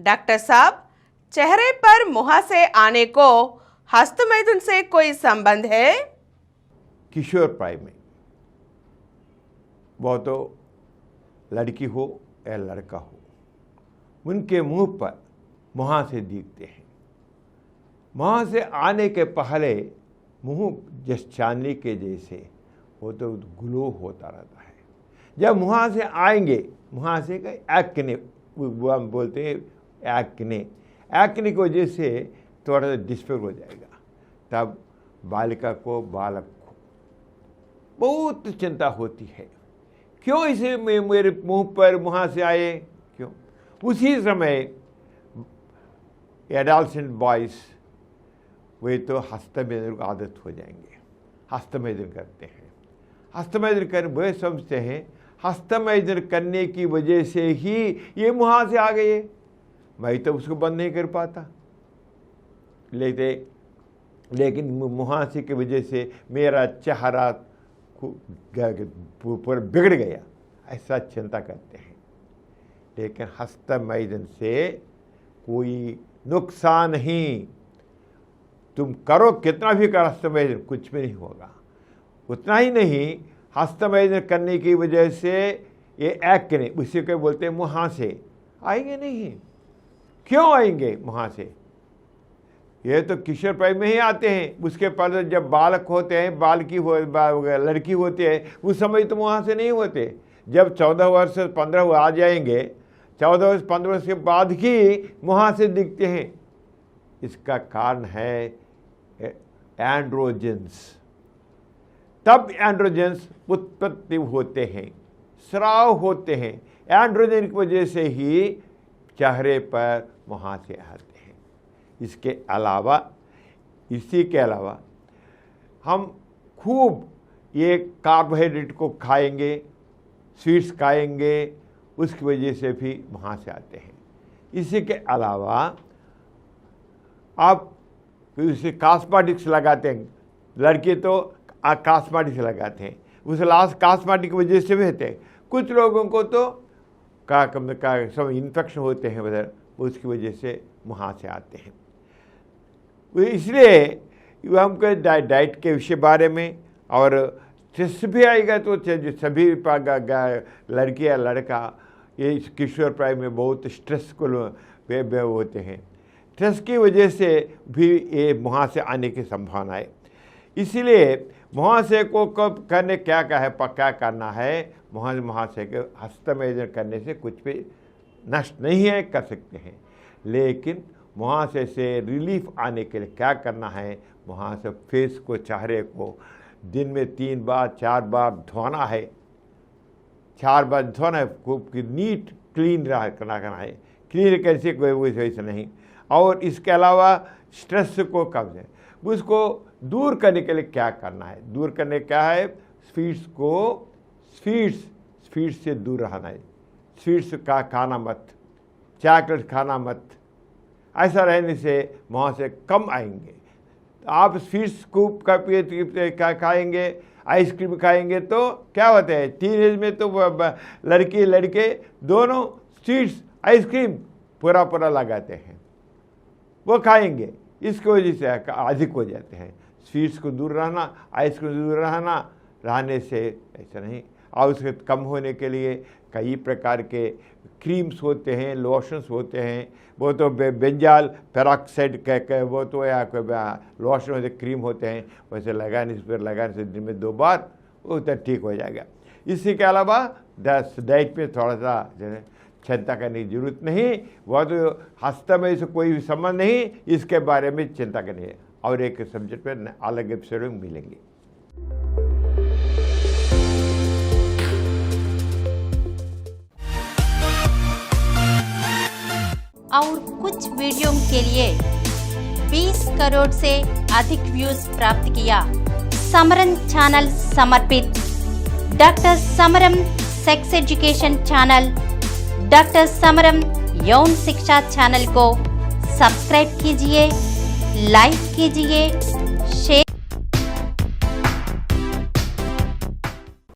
Doctor साहब, चेहरे पर मुहासे आने को हस्तमैथुन से कोई संबंध है? किशोर प्राय में, वो तो लड़की हो या लड़का हो, उनके मुंह पर मुहासे दिखते हैं। मुहासे आने के पहले मुंह जैसे चांदनी के जैसे वो तो ग्लो होता रहता है। जब मुहासे आएंगे, मुहासे का एक्ने, वो हम बोलते हैं एक्ने की वजह से थोड़ा सा डिस्फिगर हो जाएगा। तब बालिका को, बालक को बहुत चिंता होती है, क्यों इसे मेरे मुंह पर मुहासे आए, क्यों? उसी समय एडोलसेंट बॉयज वे तो हस्तमैथुन को आदत हो जाएंगे, हस्तमैथुन करते हैं। हस्तमैथुन कर वे समझते हैं हस्तमैथुन करने की वजह से ही ये मुहासे आ गए, मैं तो उसको बंद नहीं कर पाता, लेकिन मुहासे की वजह से मेरा चेहरा पूरा बिगड़ गया, ऐसा चिंता करते हैं। लेकिन हस्तमैथुन से कोई नुकसान नहीं, तुम करो कितना भी कर हस्तमैथुन, कुछ भी नहीं होगा। उतना ही नहीं, हस्तमैथुन करने की वजह से ये एक्ने, उसी को बोलते हैं मुहासे, आएंगे नहीं। क्यों आएंगे मुहासे? ये तो किशोर प्राय में ही आते हैं। उसके पहले जब बालक होते हैं, लड़की होती है, उस समय तो मुहासे नहीं होते। जब 14 वर्ष 15 आ जाएंगे, 14 वर्ष 15 वर्ष के बाद ही मुहासे दिखते हैं। इसका कारण है एंड्रोजेंस। तब एंड्रोजेंस उत्पत्ति होते हैं, स्राव होते हैं। एंड्रोजन की वजह से ही चेहरे पर मुहासे आते हैं। इसी के अलावा हम खूब ये कार्बोहाइड्रेट को खाएंगे, स्वीट्स खाएंगे, उसकी वजह से भी मुहासे आते हैं। इसी के अलावा आप उसे कॉस्मेटिक्स लगाते हैं, लड़के तो कॉस्मेटिक्स लगाते हैं, उस लास्ट कॉस्मेटिक की वजह से भी होते हैं। कुछ लोगों को तो सब इन्फेक्शन होते हैं उधर, उसकी वजह से मुहासे आते हैं। इसलिए हमको डाइट के विषय बारे में, और स्ट्रेस भी आएगा तो सभी लड़की या लड़का ये किशोर प्राय में बहुत स्ट्रेसफुल होते हैं। स्ट्रेस की वजह से भी ये मुहासे आने की संभावना है। इसीलिए मुहासे को कब करने क्या करना है, मुहासे के हस्तमैथुन करने से कुछ भी नष्ट नहीं है, कर सकते हैं। लेकिन मुहासे से रिलीफ आने के लिए क्या करना है, मुहासे फेस को, चेहरे को दिन में 3 बार 4 बार धोना है। 4 बार धोना है, खूब नीट क्लीन करना है। क्लीन कैसे, कोई वैसे नहीं। और इसके अलावा स्ट्रेस को कम है, उसको दूर करने के लिए क्या करना है, दूर करने क्या है, स्वीट्स से दूर रहना है। स्वीट्स का खाना मत, चॉकलेट खाना मत, ऐसा रहने से मुहासे कम आएंगे। आप स्वीट्स खूब का खाएंगे, आइसक्रीम खाएंगे तो क्या होता है, टीनेज में तो लड़की लड़के दोनों स्वीट्स आइसक्रीम पूरा लगाते हैं, वो खाएंगे, इसकी वजह से अधिक हो जाते हैं। स्वीट्स को दूर रहना, आइसक्रीम दूर रहने से ऐसा नहीं। और उसके कम होने के लिए कई प्रकार के क्रीम्स होते हैं, लोशंस होते हैं। वो तो बेंजाल पेरोक्साइड कह वो तो या लोशन होते, क्रीम होते हैं, वैसे लगाने से दिन में 2 बार वो तो ठीक हो जाएगा। इसी के अलावा डाइट पे थोड़ा सा चिंता करने की जरूरत नहीं, वह तो हस्तमैथुन से कोई संबंध नहीं, इसके बारे में चिंता करनी है। और एक सब्जेक्ट पर अलग एपिसोड में मिलेंगे। और कुछ वीडियो के लिए 20 करोड़ से अधिक व्यूज प्राप्त किया। समरन चैनल समर्पित doctor समरम sex education channel, doctor समरम यौन शिक्षा चैनल को सब्सक्राइब कीजिए, लाइक कीजिए